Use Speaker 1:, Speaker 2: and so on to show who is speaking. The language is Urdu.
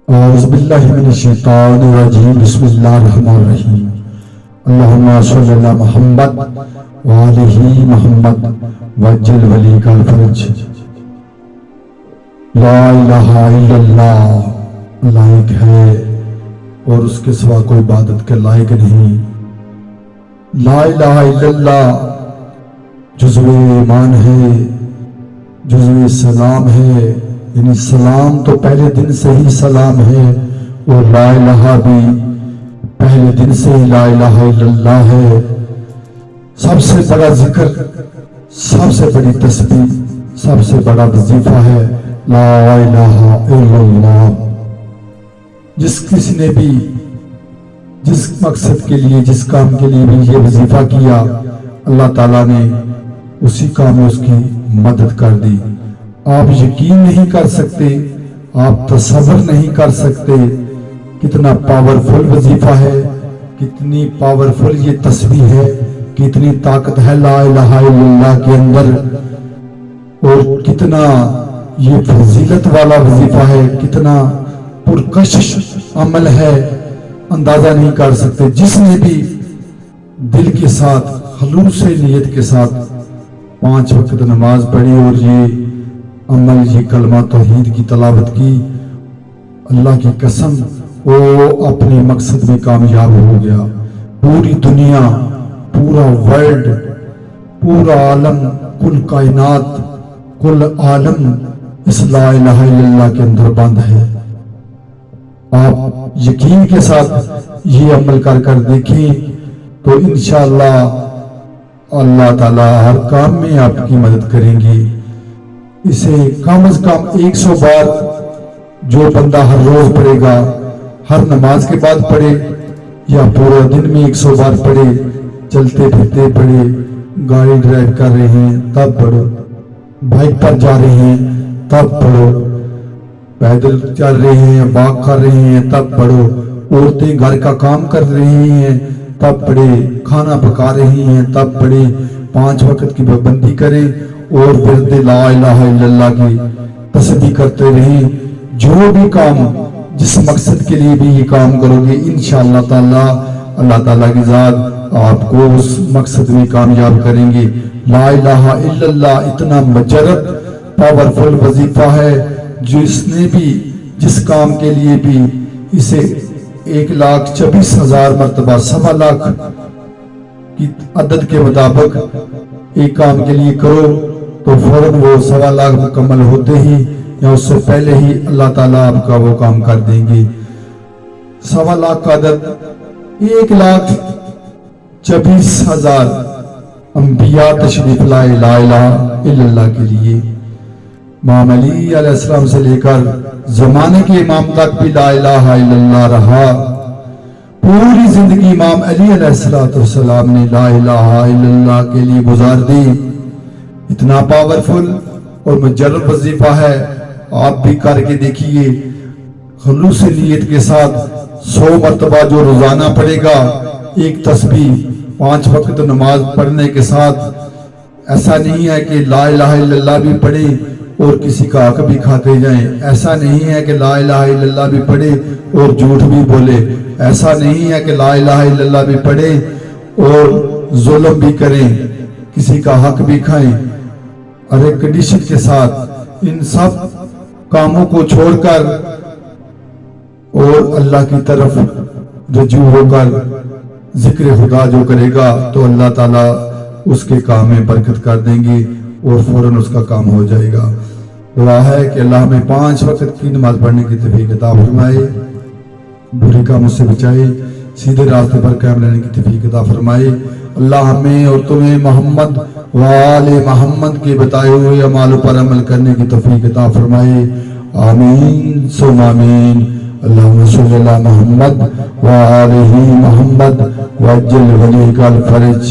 Speaker 1: اعوذ باللہ من الشیطان الرجیم بسم اللہ الرحمن الرحیم اللہم صلی اللہ محمد وآلہ محمد وجل ولی کا الفرج لا الہ الا اللہ لائق ہے اور اس کے سوا کوئی عبادت کے لائق نہیں. لا الہ الا اللہ جزو ایمان ہے، جزو سلام ہے، یعنی سلام تو پہلے دن سے ہی سلام ہے، اور لا الہ بھی پہلے دن سے ہی لا الہ الا اللہ ہے. سب سے بڑا ذکر، سب سے بڑی تسبیح، سب سے بڑا وظیفہ ہے لا الہ الا اللہ. جس کسی نے بھی جس مقصد کے لیے، جس کام کے لیے بھی یہ وظیفہ کیا، اللہ تعالیٰ نے اسی کام میں اس کی مدد کر دی. آپ یقین نہیں کر سکتے، آپ تصور نہیں کر سکتے کتنا پاورفل وظیفہ ہے، کتنی پاورفل یہ تسبیح ہے، کتنی طاقت ہے لا الہ الا اللہ کے اندر، اور کتنا یہ فضیلت والا وظیفہ ہے، کتنا پرکشش عمل ہے، اندازہ نہیں کر سکتے. جس نے بھی دل کے ساتھ خلوص نیت کے ساتھ 5 وقت نماز پڑھی اور یہ عمل، یہ کلمہ توحید کی تلاوت کی، اللہ کی قسم وہ اپنے مقصد میں کامیاب ہو گیا. پوری دنیا، پورا ورلڈ، پورا عالم، کل کائنات، کل عالم اس لا الہ الا اللہ کے اندر بند ہے. آپ یقین کے ساتھ یہ عمل کر دیکھیں تو انشاءاللہ اللہ تعالیٰ ہر کام میں آپ کی مدد کریں گے. اسے کم از کم 100 بار جو بندہ ہر روز پڑھے گا، ہر نماز کے بعد پڑھے یا پورے دن میں 100 بار پڑھے، چلتے پھرتے پڑھے، گاڑی ڈرائیو کر رہے ہیں تب پڑھو، بائک پر جا رہے ہیں تب پڑھو، پیدل چل رہے ہیں، واک کر رہے ہیں تب پڑھو، عورتیں گھر کا کام کر رہی ہیں تب پڑھے، کھانا پکا رہی ہیں تب پڑھے، 5 وقت کی پابندی کریں اور ورد لا الہ الا اللہ کی تسبیح کرتے رہیں. جو بھی کام، جس مقصد کے لیے بھی یہ کام کرو گے انشاءاللہ تعالی اللہ تعالیٰ کی ذات آپ کو اس مقصد میں کامیاب کریں گے. لا الہ الا اللہ اتنا مجرد پاورفل وظیفہ ہے، جس نے بھی جس کام کے لیے بھی اسے 1,24,000 مرتبہ 1.25 لاکھ کی عدد کے مطابق ایک کام کے لیے کرو تو فوراً وہ 1.25 لاکھ مکمل ہوتے ہی یا اس سے پہلے ہی اللہ تعالیٰ آپ کا وہ کام کر دیں گے. 1.25 لاکھ کا عدد 1,24,000 انبیاء تشریف لائے لا الہ الا اللہ کے لیے. امام علی علیہ السلام سے لے کر زمانے کے امام تک بھی لا الہ الا اللہ رہا. پوری زندگی امام علی علیہ السلام نے لا الہ الا اللہ کے لیے گزار دی. اتنا پاورفل اور مجرد وظیفہ ہے، آپ بھی کر کے دیکھیے. خلوص نیت کے ساتھ 100 مرتبہ جو روزانہ پڑھے گا، ایک تسبیح 5 وقت نماز پڑھنے کے ساتھ. ایسا نہیں ہے کہ لا الہ الا اللہ بھی پڑھے اور کسی کا حق بھی کھاتے جائیں. ایسا نہیں ہے کہ لا الہ الا اللہ بھی پڑھے اور جھوٹ بھی بولے. ایسا نہیں ہے کہ لا الہ الا اللہ بھی پڑھے اور ظلم بھی کریں، کسی کا حق بھی کھائیں. اور ایک کنڈیشن کے ساتھ ان سب کاموں کو چھوڑ کر اور اللہ کی طرف رجوع ہو کر ذکر خدا جو کرے گا تو اللہ تعالیٰ اس کے کام میں برکت کر دیں گے اور فوراً اس کا کام ہو جائے گا. دعا ہے کہ اللہ ہمیں 5 وقت کی نماز پڑھنے کی توفیق عطا فرمائے، برے کاموں سے بچائے، سیدھے راستے پر قائم رہنے کی توفیق عطا فرمائے. اللہ ہمیں اور تمہیں محمد وآل محمد کے بتائے ہوئے اعمال پر عمل کرنے کی توفیق عطا فرمائے. آمین ثم آمین. اللہم صلی اللہ محمد وآلہ محمد وعجل ولیک الفرج.